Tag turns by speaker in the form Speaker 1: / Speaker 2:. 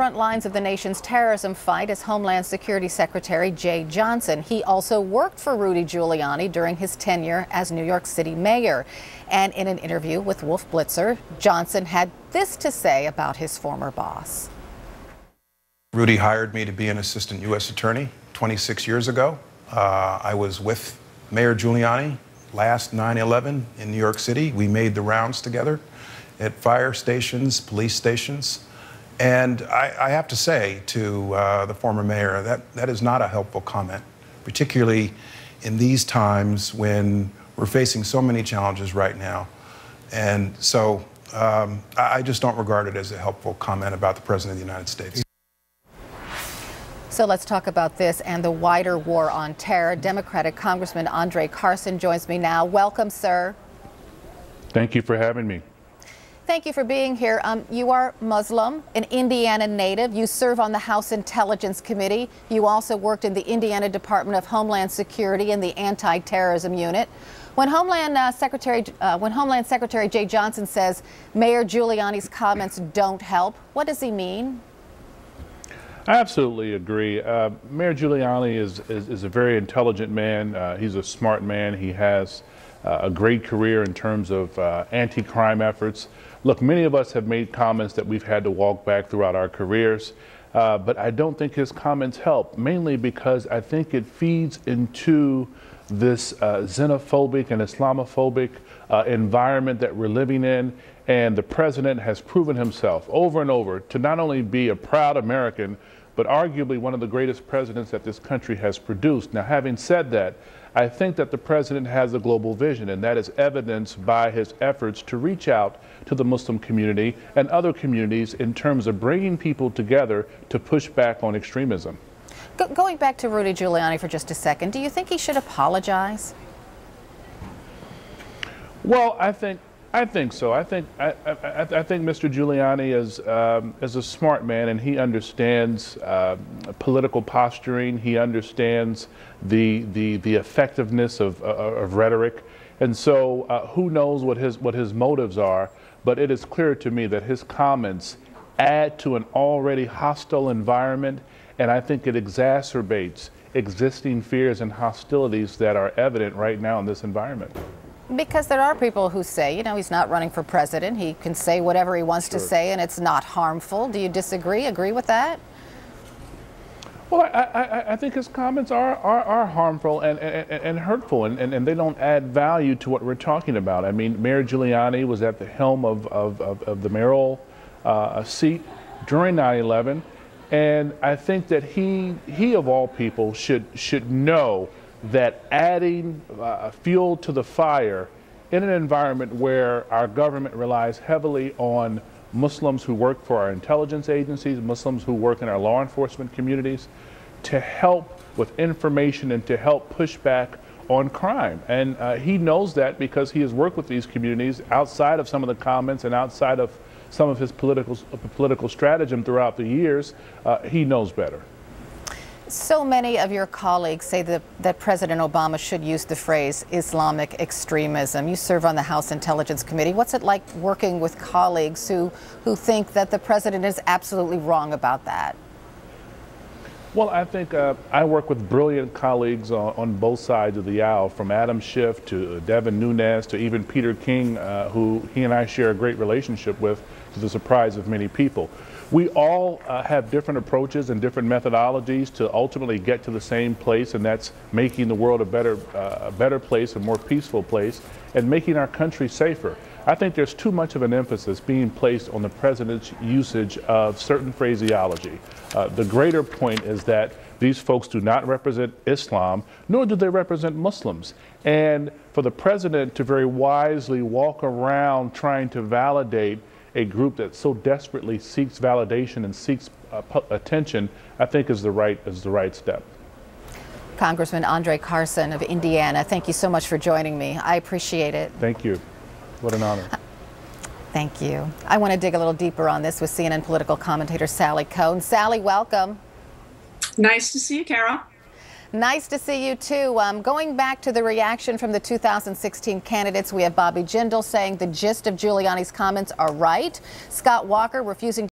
Speaker 1: front lines of the nation's terrorism fight is Homeland Security Secretary Jeh Johnson. He also worked for Rudy Giuliani during his tenure as New York City mayor. And in an interview with Wolf Blitzer, Johnson had this to say about his former boss.
Speaker 2: Rudy hired me to be an assistant U.S. attorney 26 years ago. I was with Mayor Giuliani last 9/11 in New York City. We made the rounds together at fire stations, police stations. And I have to say to the former mayor that is not a helpful comment, particularly in these times when we're facing so many challenges right now. And so I just don't regard it as a helpful comment about the President of the United States.
Speaker 1: So let's talk about this and the wider war on terror. Democratic Congressman Carson joins me now. Welcome, sir.
Speaker 3: Thank you for having me.
Speaker 1: Thank you for being here. You are Muslim, an Indiana native. You serve on the House Intelligence Committee. You also worked in the Indiana Department of Homeland Security and the Anti-Terrorism Unit. When Homeland Secretary Jeh Johnson says Mayor Giuliani's comments don't help, what does he mean?
Speaker 3: I absolutely agree. Mayor Giuliani is a very intelligent man. He's a smart man. He has a great career in terms of anti-crime efforts. Look, many of us have made comments that we've had to walk back throughout our careers, but I don't think his comments help, mainly because I think it feeds into this xenophobic and Islamophobic environment that we're living in. And the president has proven himself over and over to not only be a proud American, but arguably one of the greatest presidents that this country has produced. Now, having said that, I think that the president has a global vision, and that is evidenced by his efforts to reach out to the Muslim community and other communities in terms of bringing people together to push back on extremism.
Speaker 1: Going back to Rudy Giuliani for just a second, do you think he should apologize?
Speaker 3: Well, I think so. I think Mr. Giuliani is a smart man, and he understands political posturing. He understands the effectiveness of rhetoric, and so who knows what his motives are? But it is clear to me that his comments add to an already hostile environment, and I think it exacerbates existing fears and hostilities that are evident right now in this environment.
Speaker 1: Because there are people who say, you know, he's not running for president. He can say whatever he wants to say, and it's not harmful. Do you disagree? Agree with that?
Speaker 3: Well, I think his comments are harmful and hurtful, and they don't add value to what we're talking about. I mean, Mayor Giuliani was at the helm of the mayoral seat during 9/11, and I think that he of all people should know that adding fuel to the fire in an environment where our government relies heavily on Muslims who work for our intelligence agencies, Muslims who work in our law enforcement communities, to help with information and to help push back on crime. And he knows that because he has worked with these communities outside of some of the comments and outside of some of his political stratagem throughout the years. He knows better.
Speaker 1: So many of your colleagues say that President Obama should use the phrase Islamic extremism. You serve on the House Intelligence Committee. What's it like working with colleagues who think that the president is absolutely wrong about that?
Speaker 3: Well, I think I work with brilliant colleagues on both sides of the aisle, from Adam Schiff to Devin Nunes to even Peter King, who he and I share a great relationship with, to the surprise of many people. We all have different approaches and different methodologies to ultimately get to the same place, and that's making the world a better place, a more peaceful place, and making our country safer. I think there's too much of an emphasis being placed on the president's usage of certain phraseology. The greater point is that these folks do not represent Islam, nor do they represent Muslims. And for the president to very wisely walk around trying to validate a group that so desperately seeks validation and seeks attention, I think is the right step.
Speaker 1: Congressman Carson of Indiana, thank you so much for joining me. I appreciate it.
Speaker 3: Thank you. What an honor.
Speaker 1: Thank you. I want to dig a little deeper on this with CNN political commentator Sally Cohn. Sally, welcome.
Speaker 4: Nice to see you, Carol.
Speaker 1: Nice to see you, too. Going back to the reaction from the 2016 candidates, we have Bobby Jindal saying the gist of Giuliani's comments are right. Scott Walker refusing